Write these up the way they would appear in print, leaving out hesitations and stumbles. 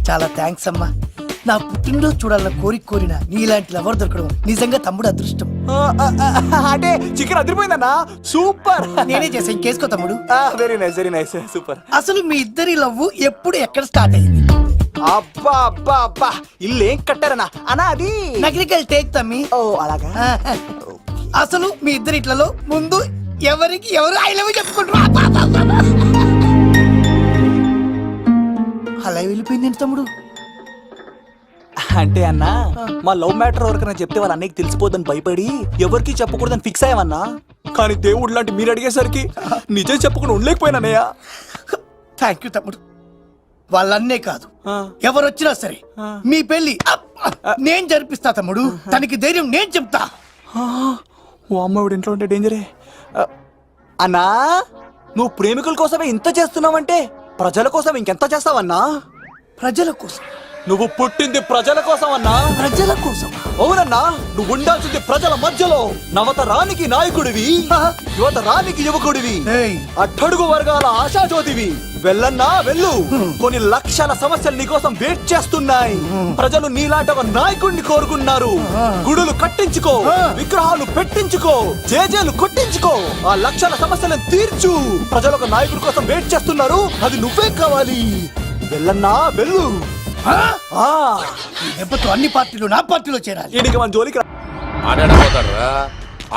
చాలా థ్యాంక్స్ అమ్మా. నా పుట్టినరోజు చూడాలన్న కోరిన నీలాంటి లవర్ దొరకడం నిజంగా తమ్ముడు అదృష్టం. అంటే చికెన్ అదిరిపోయిందన్నా, సూపర్. నేనే చేసా, ఇంకేసుకో తమ్ముడు. Very nice super. అసలు మీ ఇద్దరి లవ్ ఎప్పుడు ఎక్కడ స్టార్ట్ అయింది? అబ్బా అబ్బా అబ్బా, ఇల్లు ఏం కట్టారన్నా అన్నా? అది నగరికల్ టేక్ తమ్మి. ఓ అలాగా. అసలు మీ ఇద్దరి ఇట్లలో ముందు ఎవరికి ఎవరు ఐ లవ్ చెప్పుకుంటారు? అలా వెళ్ళిపోయింది తమ్ముడు. అంటే అన్నా, మా లవ్ మ్యాటర్ ఎవరికైనా చెప్తే వాళ్ళ అన్నయ్యకి తెలిసిపోద్దని భయపడి ఎవరికి చెప్పకూడదని ఫిక్స్ అయ్యామన్నా. కానీ దేవుడు లాంటి మీరు అడిగేసరికి నిజం చెప్పకుండా ఉండలేకపోయినానయ్యా. థ్యాంక్ యూ తమ్ముడు. వాళ్ళన్నే కాదు, ఎవరొచ్చినా సరే మీ పెళ్లి నేను జరిపిస్తా తమ్ముడు. తనకి ధైర్యం నేను చెప్తా. ఓ అమ్మఒడి ఇంట్లో ఉంటే డేంజరే. అన్నా, నువ్వు ప్రేమికుల కోసమే ఇంత చేస్తున్నావంటే ప్రజల కోసం ఇంకెంత చేస్తావన్నా? ప్రజల కోసం. నువ్వు పుట్టింది ప్రజల కోసం అన్నా. ప్రజల కోసం? అవునన్నా, నువ్వు ఉండాల్సింది ప్రజల మధ్యలో. నవతరానికి నాయకుడివి, యువతరానికి యువకుడివి, అట్టడుగు వర్గాల ఆశాజ్యోతివి. వెళ్ళన్నా వెళ్ళు. కొన్ని లక్షల సమస్యలు నీకోసం వెయిట్ చేస్తున్నాయి. ప్రజలు నీలాంటి ఒక నాయకుడిని కోరుకున్నారు. గుడులు కట్టించుకో, విగ్రహాలు పెట్టించుకో, జేజేలు కొట్టించుకో, ఆ లక్షల సమస్యలను తీర్చు. ప్రజలు ఒక నాయకుడి కోసం వెయిట్ చేస్తున్నారు, అది నువ్వే కావాలి. వెళ్ళన్నా వెళ్ళు. దెబ్బతో అన్ని పార్టీలు నా పార్టీలో చేరాలి. ఈయనకి మన జోలికి ఆడపోతాడురా,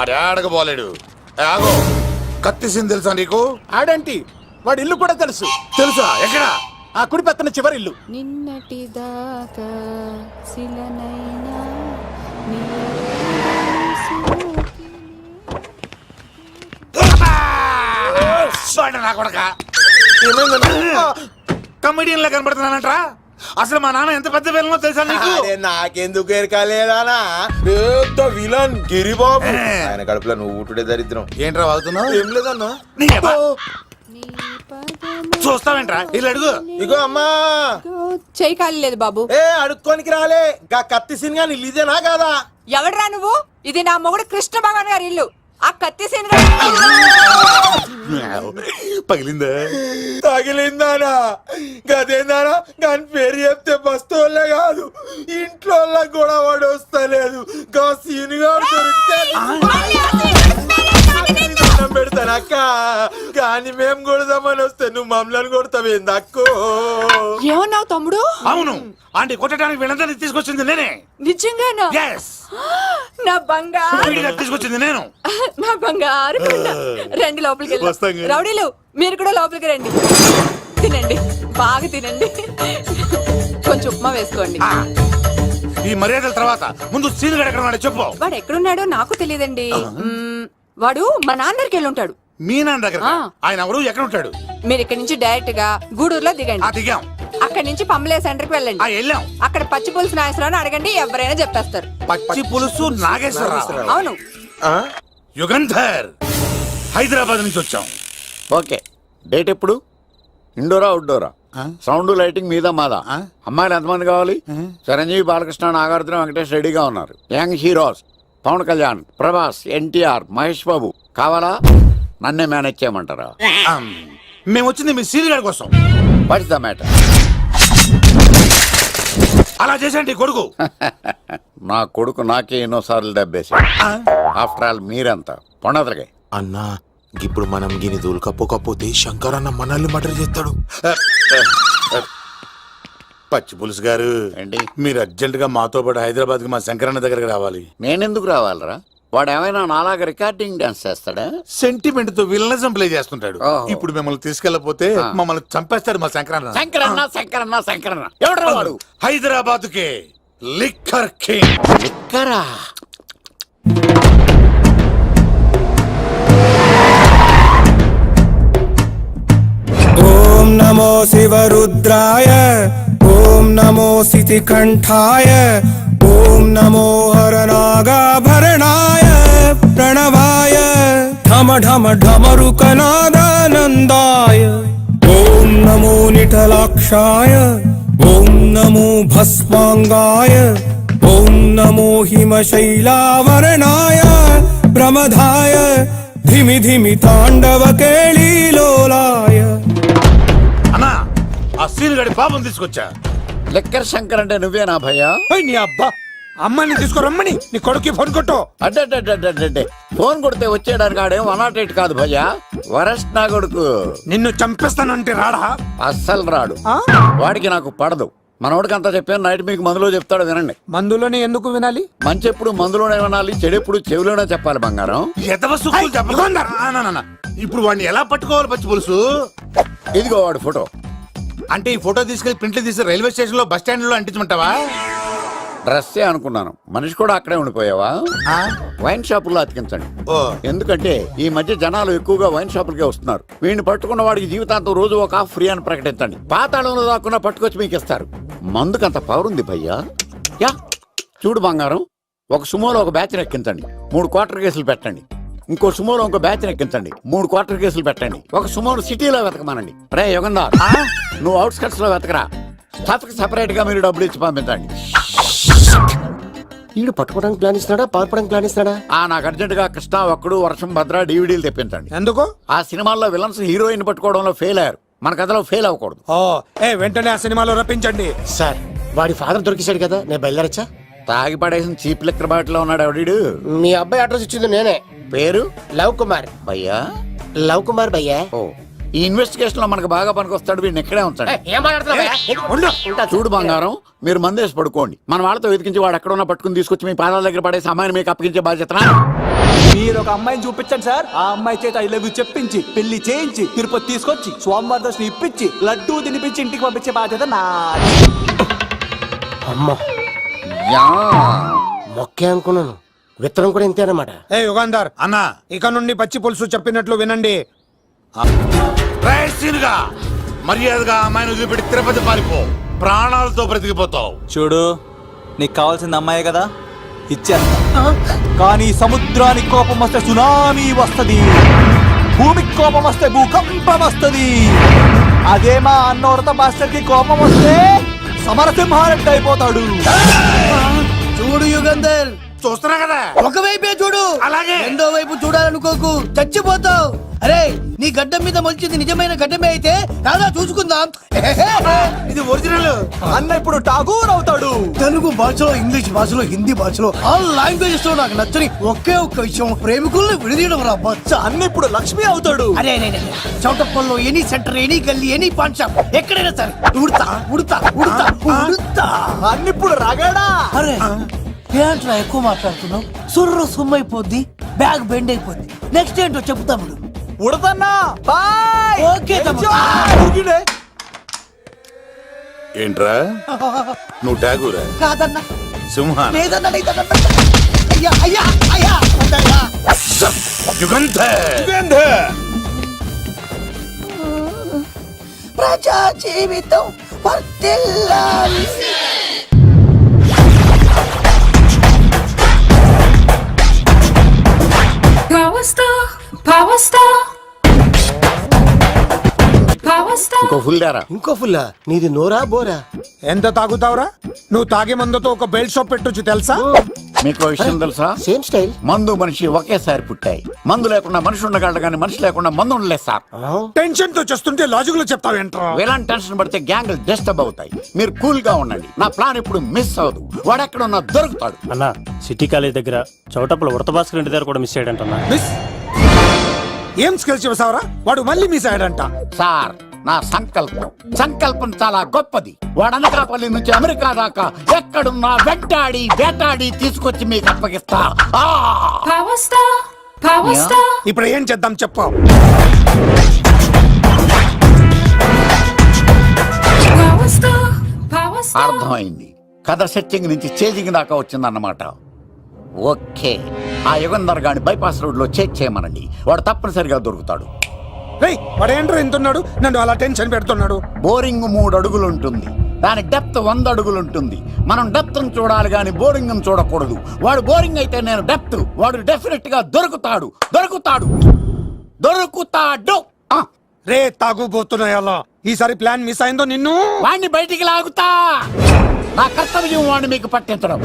ఆడగబోలేడు. ఆగో, కత్తిసింది తెలుసా నీకు? ఆడంటి వాడి ఇల్లు కూడా తెలుసు. తెలుసా? ఎక్కడ? ఆ కుడి పక్కన చివరి ఇల్లు. నిన్నటి దాకా శిలనైనా నా కొడక కమెడియన్ లా కనబడుతున్నానంట్రా. అసలు మా నాన్న ఎంత పెద్ద విలనో తెలుసా నీకు? నాకెందుకు ఎరకాలేదానా? పెద్ద విలన్ గిరిబాబు. ఆయన కడుపులో నువ్వు ఊటుడే దరిద్రం. ఏంట్రా వాగుతున్నావు? ఏం లేదన్నా. చూస్తావేంట్రా? ఇల్లు అడుగు. ఇగో అమ్మా, చేయి ఖాళీ లేదు బాబు. అడుక్కోనికి రాలే. గా కత్తి సినిమా నీళ్ళు ఇదేనా కాదా? ఎవడ్రా నువ్వు? ఇది నా మొగుడు కృష్ణ భగవాన్ గారి ఇల్లు. ఆ కత్తి సీన్ పగిలిందా? తగిలిందానా? గదేందానా? దాని పేరు చెప్తే బస్తోళ్ళే కాదు, ఇంట్లో కూడా వాడు వస్తలేదు. గా సీనుగా పెడతాను అక్క. కానీ మేము కొడదామని వస్తే నువ్వు మమ్మల్ని కొడతావేంది అక్కో? ఏమన్నావు తమ్ముడు? అవును, ఆంటీ కొట్టడానికి వీళ్ళందరినీ తీసుకొచ్చింది నేనే. నిజంగానా? నా బంగారు తీసుకొచ్చింది నేను. నా బంగారు రండి లోపలికి వెళ్ళి. రౌడీలు మీరు కూడా లోపలికి రండి. తినండి, బాగా తినండి. కొంచెం ఉప్మా వేసుకోండి. ఈ మర్యాదల తర్వాత ముందు సీన్ ఎక్కడ చెప్పు. వాడు ఎక్కడున్నాడో నాకు తెలియదండి. వాడు మా నాన్న దగ్గరికి వెళ్ళి ఉంటాడు. మీ నాన్న దగ్గర? ఆయన ఎవరు, ఎక్కడ ఉంటాడు? మీరు ఇక్కడ నుంచి డైరెక్ట్ గా గూడూరులో దిగండి. దిగాం. అక్కడ నుంచి పంబలే సెంటర్ కి వెళ్ళండి. వెళ్ళాం. అక్కడ పచ్చి పులుసు నాగేశ్వరరావు అడగండి, ఎవరైనా చెప్పేస్తారు. పచ్చి పులుసు నాగేశ్వరరావు? అవును. యుగంధర్, హైదరాబాద్ నుంచి వచ్చాం. ఓకే, డేట్ ఎప్పుడు? ఇండోరా అవుట్డోరా? సౌండ్ లైటింగ్ మీద మాదా? అమ్మాయిలు ఎంతమంది కావాలి? చిరంజీవి, బాలకృష్ణ, నాగార్జున, వెంకటేష్ రెడీగా ఉన్నారు. యంగ్ హీరోస్ పవన్ కళ్యాణ్, ప్రభాస్, ఎన్టీఆర్, మహేష్ బాబు కావాలా? నన్నే మేనేజ్ చేయమంటారా? మేము వచ్చింది మీ సీన్ గారి కోసం. What's the matter? అలా చేసేంటి కొడుకు? నా కొడుకు నాకే ఎన్నోసార్లు దెబ్బేసి. ఆఫ్టర్ ఆల్ మీరంతా పొండదలకే. అన్నా, ఇప్పుడు మనం గిని దూలకపోతే శంకర్ అన్న మనల్ని మర్డర్ చేస్తాడు. పచ్చి పులుసు గారు, మీరు అర్జెంట్ గా మాతో పాటు హైదరాబాద్ కి మా శంకరన్న దగ్గరకు రావాలి. నేనెందుకు రావాలరా? వాడు ఏమైనా నాలాగా రికార్డింగ్ డాన్స్ చేస్తాడా? సెంటిమెంట్ తో విలనిజం ప్లే చేస్తుంటాడు. ఇప్పుడు మిమ్మల్ని తీసుకెళ్లపోతే మమ్మల్ని చంపేస్తాడు మా శంకరన్న. శంకరన్న శంకరన్న శంకరన్న ఎవడరా వాడు? హైదరాబాద్ కే లిక్కర్ కింగ్. లిక్కరా? ఓం నమో శివరుద్రాయ, ఓం నమో సితికంఠాయ, ఓం నమో హరనాగాభరణాయ ప్రణవాయ ఢమ ఢమ ఢమరుకనాదానందాయ. ఓం నమో నిఠలాక్షాయ, ఓం నమో భస్మాంగాయ, ఓం నమో హిమశైలావరణాయ ప్రమదాయ ధిమి ధిమి తాండవ కేళీలోలాయ. అన్నా, ఆ సీన్ గడి పాపం తీసుకొచ్చా. లెక్కర్ శంకర్ అంటే నువ్వేనా భయ్యా? ఏయ్, నీ అబ్బా అమ్మాయిని తీసుకురమ్మని నీ కొడుక్కి ఫోన్ కొట్టు. అడ్డే ఫోన్ కొడితే వచ్చేయడానికి ఆడేం 108 కాదు భయ్యా, వరస్ట్ నా కొడుకు. నిన్ను చంపేస్తానంటే రాడా? అస్సలు రాడు. వాడికి నాకు పడదు. మనోడికి అంతా చెప్పాను, నైట్ మీకు మందులో చెప్తాడు వినండి. మందులోనే ఎందుకు వినాలి? మంచి ఎప్పుడు మందులోనే వినాలి, చెడు ఎప్పుడు చెవిలోనే చెప్పాలి బంగారం. ఎదవ సుక్కులు చెప్పకుండా ఇప్పుడు వాడిని ఎలా పట్టుకోవాలి పచ్చి పులుసు? ఇదిగో వాడు ఫోటో. అంటే ఈ ఫోటో తీసుకెళ్లి ప్రింట్లు తీసి రైల్వే స్టేషన్ లో బస్ స్టాండ్ లో అంటించమంటావా? డ్రెస్సే అనుకున్నాను, మనిషి కూడా అక్కడే ఉండిపోయావా? వైన్ షాపుల్లో అతికించండి. ఎందుకంటే ఈ మధ్య జనాలు ఎక్కువగా వైన్ షాపులకే వస్తున్నారు. వీడిని పట్టుకున్న వాడికి జీవితాంతం రోజు ఒక ఆఫ్ ఫ్రీ అని ప్రకటించండి. పాతాళంలో దాక్కున్నా పట్టుకొచ్చి మీకు ఇస్తారు. మందుకంత పవర్ ఉంది భయ్యా. యా చూడు బంగారం, ఒక సుమోలో ఒక బ్యాచ్ ఎక్కించండి, 3 క్వార్టర్ కేసులు పెట్టండి. ఇంకో సుమోలో ఇంకో బ్యాచ్ ఎక్కించండి, 3 క్వార్టర్ కేసులు పెట్టండి. ఒక సుమోను సిటీలో వెతకమానండి. రే యుగంధర్, నువ్వు అవుట్స్కట్స్ లో వెతకరా. స్టాఫ్ కి సెపరేట్ గా మీరు డబ్బులు ఇచ్చి పంపించండి. వీడు పట్టుకోవడానికి ప్లాన్ ఇస్తున్నాడా, పాల్పడానికి ప్లాన్ ఇస్తున్నాడా? నాకు అర్జెంట్ గా కృష్ణ, ఒక్కడు, వర్షం, భద్ర డివిడీలు తెప్పించండి. ఎందుకు? ఆ సినిమాల్లో విలన్స్ హీరోయిన్ పట్టుకోవడంలో ఫెయిల్ అయ్యారు, మన కథలో ఫెయిల్ అవ్వకూడదు. వెంటనే ఆ సినిమాలో రప్పించండి. సార్ వాడి ఫాదర్ దొరికేశాడు కదా, నేను బయలుదేరచ్చా? తాగి పడేసిన చీప్ లెక్కర్ బాటిలో ఉన్నాడు ఎవడీడు? మీ అబ్బాయి అడ్రస్ ఇచ్చింది నేనే. పేరు లవ్ కుమార్. భయ్యా? లవ్ కుమార్ భయ్యా. ఓ, ఈ ఇన్వెస్టిగేషన్ లో మనకు బాగా పనికొస్తాడు, వీడిని ఎక్కడే ఉంచండి. ఏం మాట్లాడుతున్నా? చూడు బంగారం, మీరు మందేసి పడుకోండి. మన వాళ్ళతో వెతికించి వాడు ఎక్కడ ఉన్నా పట్టుకుని తీసుకొచ్చి మీ పాదాల దగ్గర పడేసి అమ్మాయిని మీకు అప్పగించే బాధ్యత. మీరు ఒక అమ్మాయిని చూపించండి సార్. ఆ అమ్మాయి చేత ఐ లవ్ యూ చెప్పించి పెళ్లి చేయించి తిరుపతి తీసుకొచ్చి స్వామివారి దర్శనం ఇప్పించి లడ్డూ తినిపించి ఇంటికి పంపించే బాధ్యత నాది. అమ్మా మొక్కే అనుకున్నాను, విత్తనం కూడా ఇంతే అన్నమాట. యుగాంధర్ అన్నా, ఇక నుండి పచ్చి పులుసు చెప్పినట్లు వినండి. గా మర్యాదగా అమ్మాయిని వదిలిపెట్టి తిరుపతి పారిపో, ప్రాణాలతో బ్రతికిపోతావు. చూడు, నీకు కావాల్సింది అమ్మాయే కదా, ఇచ్చేస్తా. కానీ సముద్రానికి కోపం వస్తే సునామీ వస్తది, భూమికి కోపం వస్తే భూకంపం వస్తది. అదే మా అన్నవరత మాస్టర్ కి కోపం వస్తే సమరసింహారెడ్డి అయిపోతాడు. చూడు యుగంధర్, చూస్తున్నా కదా, ఒకవైపే చూడు, అలాగే. రెండో వైపు చూడాలనుకోకు, చచ్చిపోతావు. అరే, నీ గడ్డం మీద మొలిచింది నిజమైన గడ్డమే అయితే రాదా చూసుకుందాం. ఇది ఒరిజినల్. అన్న ఇప్పుడు ఠాగూర్ అవుతాడు. తెలుగు భాషలో, ఇంగ్లీష్ భాషలో, హిందీ భాషలో, ఆల్ లాంగ్వేజెస్ లో నాకు నచ్చని ఒకే ఒక్క విషయం, ప్రేమికుల్ని విడదీయడం రా బచ్చ. అన్న ఇప్పుడు లక్ష్మి అవుతాడు. అరే చౌటప్పల్లో ఎనీ సెంటర్, ఎనీ గల్లీ, ఎనీ పాన్ షాప్, ఎక్కడైనా సరే ఉడతా ఉడతా ఉడతా ఉడతా. అన్న ఇప్పుడు రాగాడా. అరే ఏంట్రా ఎక్కువ మాట్లాడుతున్నావు? సుర్రు సుమ్మైపోద్ది, బ్యాగ్ బెండ్ అయిపోద్ది. నెక్స్ట్ ఏంటో చెప్తాము. ఉడతన్నా బాయ్. ఓకే తమ్ముడు. ఏంట్రా నువ్వు ఠాగూరా? కాదన్నా, సింహ లేదన్నా, లేదన్నా. అయ్యా అయ్యా అయ్యా వద్దయ్యా. యుగంధర్. ప్రజా జీవితం వర్ధిల్లాలి. ఇంకో ఫుల్ దారా. ఇంకో ఫుల్లా? నీది నోరా బోరా? ఎంత తాగుతావురా? నువ్వు తాగే మందుతో ఒక బెల్ట్ షాప్ పెట్టొచ్చు తెలుసా? మీకు విషయం తెలుసా? Same style. మందు మనిషి ఒకేసారి పుట్టాయి. మందు లేకుండా మనిషి ఉండగలడు కానీ మనిషి లేకుండా మందు ఉండలేదు సార్. టెన్షన్ తో చేస్తుంటే లాజిక్ లో చెప్తావేంట్రా? ఎలాంటి టెన్షన్ పడితే గ్యాంగ్లు డిస్టర్బ్ అవుతాయి. మీరు కూల్ గా ఉండండి, నా ప్లాన్ ఇప్పుడు మిస్ అవ్వదు. వాడెక్కడ ఉన్నా దొరుకుతాడు. అన్న, సిటీ కాలేజ్ దగ్గర చౌటప్పుల ఉడత భాస్కర్ ఇంటి దగ్గర కూడా మిస్ అయ్యాడంటన్నా. మిస్ ఏం స్కిల్స్ చేసావరా? వాడు మళ్ళీ మిస్ అయ్యాడంట. సార్, నా సంకల్పం చాలా గొప్పది. వాడు అనకాపల్లి నుంచి అమెరికా దాకా ఎక్కడున్నా వెంటాడి వేటాడి తీసుకొచ్చి మీకు అప్పగిస్తా. ఇప్పుడు ఏం చేద్దాం చెప్పు. అర్థమైంది. కథ సెట్టింగ్ నుంచి చేజింగ్ దాకా వచ్చిందన్నమాట. ఓకే, ఆ యుగంధర్ గాని బైపాస్ రోడ్ లో చెక్ చేయమనండి. వాడు తప్పనిసరిగా దొరుకుతాడు. వాడేంట్రో ఎంతున్నాడు, నన్ను అలా టెన్షన్ పెడుతున్నాడు. బోరింగ్ 3 అడుగులు ఉంటుంది, దాని డెప్త్ 100 అడుగులు ఉంటుంది. మనం డెప్త్ చూడాలి గాని బోరింగ్ చూడకూడదు. వాడు బోరింగ్ అయితే నేను డెప్త్. వాడు డెఫినెట్ గా దొరుకుతాడు. రే తాగుబోతున్నాయా, ఈసారి ప్లాన్ మిస్ అయిందో నిన్ను వాడిని బయటికి లాగుతా. నా కర్తవ్యం వాడిని మీకు పట్టించడం.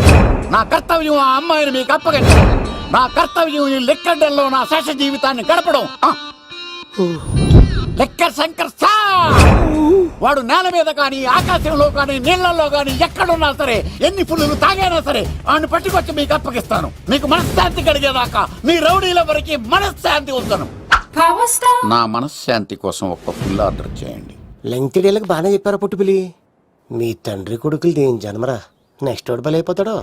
నా కర్తవ్యం ఆ అమ్మాయిని మీకు అప్పగించడం. నా కర్తవ్యం ఈ లెక్కడ్డల్లో నా శేష జీవితాన్ని గడపడం. లెక్కర్ శంకర్ సార్, వాడు నేల మీద కానీ ఆకాశంలో కానీ నీళ్లలో కానీ ఎక్కడున్నా సరే ఎన్ని పుల్లులు తాగైనా సరే వాడిని పట్టుకొచ్చి మీకు అప్పగిస్తాను. మీకు మనశ్శాంతి కలిగేదాకా మీ రౌడీల వరకు మనశ్శాంతి ఉంచను. నా మనశ్శాంతి కోసం ఒక్క ఫుల్ ఆర్డర్ చేయండి. లెంగ్త్ డేలకు బాగానే చెప్పారా పుట్టుపిలి. మీ తండ్రి కొడుకులు దేని జన్మరా, నెక్స్ట్ వాడు బలైపోతాడో.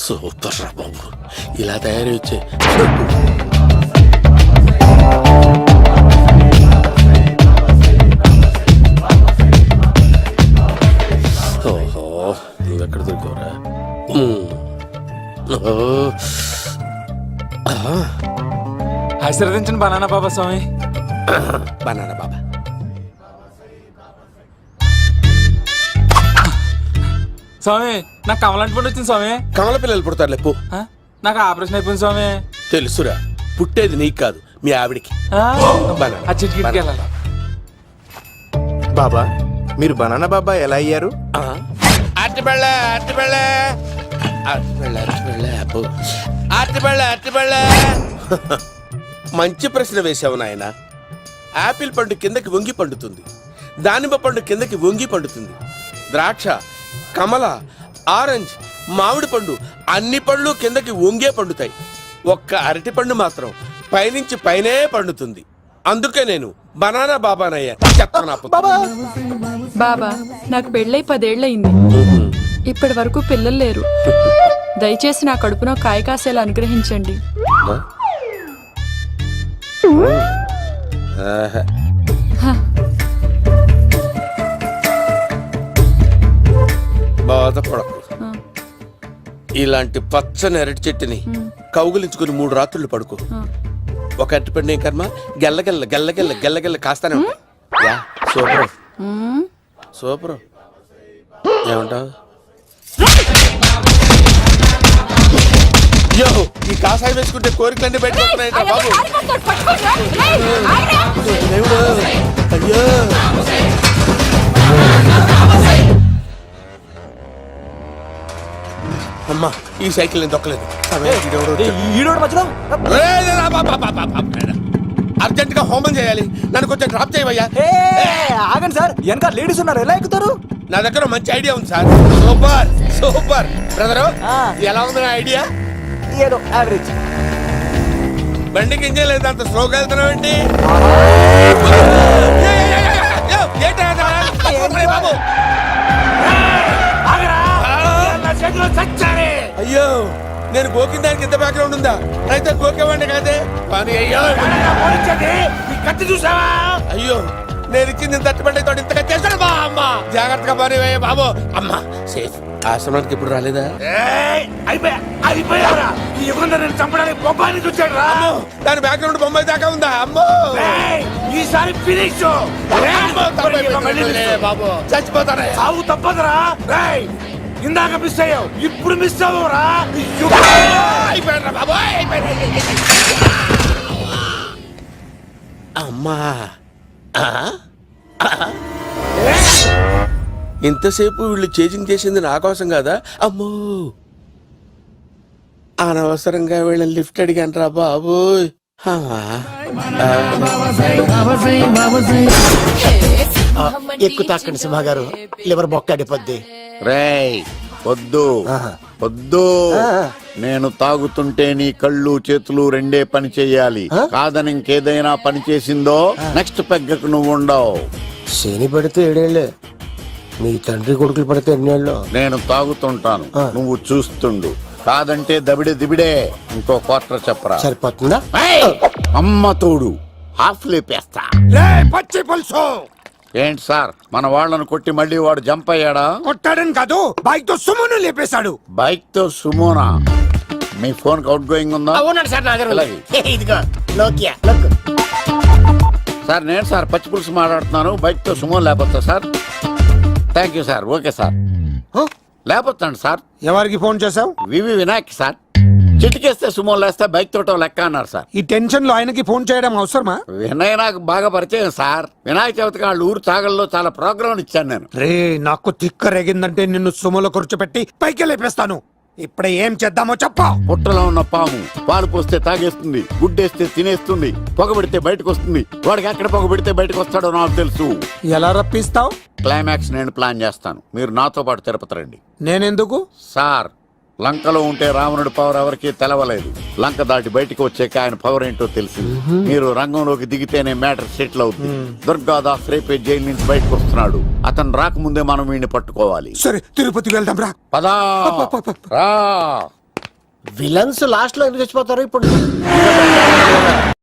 సూపర్ రా బాబు, ఇలా తయారీ వచ్చే ఓహో, నువ్వెక్కడ దొరికావురా? ఆశీర్వదించండి బనానా బాబా స్వామి. బనానా బాబా, స్వామి నాకు కమలాంటి పండు వచ్చింది స్వామి. కమల పిల్లలు పుడతారు లేపు. ఆ? నాకు ఆపరేషన్ అయిపోయింది స్వామి. తెలుసురా, పుట్టేది నీకు కాదు మీ ఆవిడికి. ఆ? బనానా. ఆ చిటికిటికి వెళ్ళాలి. బాబా మీరు బనానా బాబా ఎలా అయ్యారు? అట్టిబళ్ళ అట్టిబళ్ళ అట్టిబళ్ళ అట్టిబళ్ళ అబ్బో అట్టిబళ్ళ అట్టిబళ్ళ. మంచి ప్రశ్న వేశావు నాయన. ఆపిల్ పండు కిందకి వంగి పండుతుంది, దానిమ్మ పండు కిందకి వంగి పండుతుంది, ద్రాక్ష, కమల, ఆరెంజ్, మామిడి పండు అన్ని పళ్ళు కిందకి వంగే పండుతాయి. ఒక్క అరటి పండు మాత్రం పైనుంచి పైనే పండుతుంది. అందుకే నేను బనానా బాబానయ్యా. చెప్తాను బాబా నాకు పెళ్ళై 10 ఏళ్ళయింది. ఇప్పటి వరకు పిల్లలు లేరు. దయచేసి నా కడుపునో కాయ కాసేలా అనుగ్రహించండి. బాధపడకు. ఇలాంటి పచ్చని అరటి చెట్టుని కౌగులించుకుని 3 రాత్రులు పడుకో. ఒక అరటి పండు ఏం కర్మ, గెల్లగెల్ల గెల్లగెల్ల గెల్లగెల్ల కాస్తానే ఉంటాయి. Yeah, super super. ఏమంటావు? యో, ఈ కాసాయి వేసుకుంటే కోరికలన్నీ బయటకు వస్తున్నాయంట బాబు. దేవుడు, అయ్యో. అమ్మా, ఈ సైకిల్ నేను దొక్కలేదు. అర్జెంట్ గా హోమం చేయాలి, నన్ను కొంచెం డ్రాప్ చేయవయ్యా. ఆగండి సార్, వెనక లేడీస్ ఉన్నారు, ఎలా ఎక్కుతారు? నా దగ్గర మంచి ఐడియా ఉంది సార్. Super super. బ్రదరు, ఎలా ఉంది నా ఐడియా? ఏదో యావరేజ్. బండికి ఇంజన్ లేదు, అంత స్లోగా వెళ్తున్నావు ఏంటి? బాబు అయ్యో, నేను గోకిన దానికి ఇంత బ్యాక్గ్రౌండ్ ఉందా? అయితే గోకేవాడిని కాదే. కానీ అయ్యో కత్తి చూసావా? అయ్యో, నేను ఇచ్చింది తట్టుబడి తోటి ఇంతగా చేశాడు బా అమ్మ. జాగ్రత్తగా పని బాబు. అమ్మ సేఫ్. ఆశ్రమానికి ఇప్పుడు రాలేదా? అయిపోయారా? ఈ యుగంలో నేను చంపడానికి బొమ్మాయిని చూచాడు రా. దాని బ్యాక్గ్రౌండ్ బొమ్మాయి దాకా ఉందా? అమ్మో, ఈసారి ఫినిష్. బాబు చచ్చిపోతానే. సాగు తప్పదురా. ఇందాక మిస్ అయ్యావు, ఇప్పుడు మిస్ అవ్వరా. అయిపోయాడు బాబు. అమ్మా, ఇంతసేపు వీళ్ళు చేజింగ్ చేసింది నా కోసం కదా. అమ్మో, అనవసరంగా వీళ్ళని లిఫ్ట్ అడిగాను రా బాబు. ఎక్కువ తాకండి సింహ గారు, లివర్ బొక్క అడిపోద్ది. రేయ్ వద్దు వద్దు, నేను తాగుతుంటే నీ కళ్ళు చేతులు రెండే పని చెయ్యాలి. కాదని ఇంకేదైనా పని చేసిందో నెక్స్ట్ పెగ్గకు నువ్వు ఉండవు. శని పడితే 7 ఏళ్ళే, మీ తండ్రి కొడుకులు పడితే 8 ఏళ్ళు. నేను తాగుతుంటాను, నువ్వు చూస్తుండు. కాదంటే దబిడే దిబిడే. ఇంకో క్వార్టర్ చెప్పరా? సరిపోతుందా? అమ్మ తోడు, హాఫ్ లేపేస్తా. పచ్చి పులుసు. ఏంటి సార్, మన వాళ్ళను కొట్టి మళ్ళీ వాడు జంప్ అయ్యాడా? కొట్టాడని కాదు, బైక్ తో సుమ్మును లేపేశాడు. బైక్ తో సుమోనా? మీ ఫోన్ అవుట్ గోయింగ్ ఉందా? అవునండి సార్, నా దగ్గర అలాగే. ఇదిగో నోకియా లక్. సార్ నేను సార్ పచ్చి పులుసు మాట్లాడుతున్నాను. బైక్ తో సుమో లేకపోతా sir. Thank you sir. Okay sir. లేకపోతాను సార్. ఎవరికి ఫోన్ చేసావు? వివి వినాయక్ సార్. చిటికేస్తే సుమో లేస్తే బైక్ తోటో లెక్క అన్నారు సార్. ఈ టెన్షన్ లో ఆయనకి ఫోన్ చేయడం అవసరమా? వినయ్ నాకు బాగా పరిచయం సార్. వినాయక చవితికి వాళ్ళ ఊరు చాగల్లో చాలా ప్రోగ్రాం ఇచ్చాను నేను. రే నాకు తిక్క రేగిందంటే నిన్ను సుమలో కూర్చోపెట్టి పైకి లేపేస్తాను. ఇప్పుడే ఏం చేద్దామో చెప్పా. పుట్టలో ఉన్న పాము పాలు పోస్తే తాగేస్తుంది, గుడ్డేస్తే తినేస్తుంది, పొగబెడితే బయటకు వస్తుంది. వాడికి ఎక్కడ పొగబెడితే బయటకు వస్తాడో నాకు తెలుసు. ఎలా రప్పిస్తావు? క్లైమాక్స్ నేను ప్లాన్ చేస్తాను. మీరు నాతో పాటు తిరుపతి రండి. నేనెందుకు? సార్, లంకలో ఉంటే రావణుడి పవర్ ఎవరికి తెలవలేదు. లంక దాటి బయటకు వచ్చాక ఆయన పవర్ ఏంటో తెలిసింది. మీరు రంగంలోకి దిగితేనే మ్యాటర్ సెటిల్ అవుతుంది. దుర్గాదాస్ రేపే జైలు నుంచి బయటకు వస్తున్నాడు. అతను రాకముందే మనం వీడిని పట్టుకోవాలి. సరే తిరుపతి వెళ్దాం రా. పదా రా. విలన్స్ లాస్ట్ లో ఎందుకు చచ్చిపోతారు ఇప్పుడు?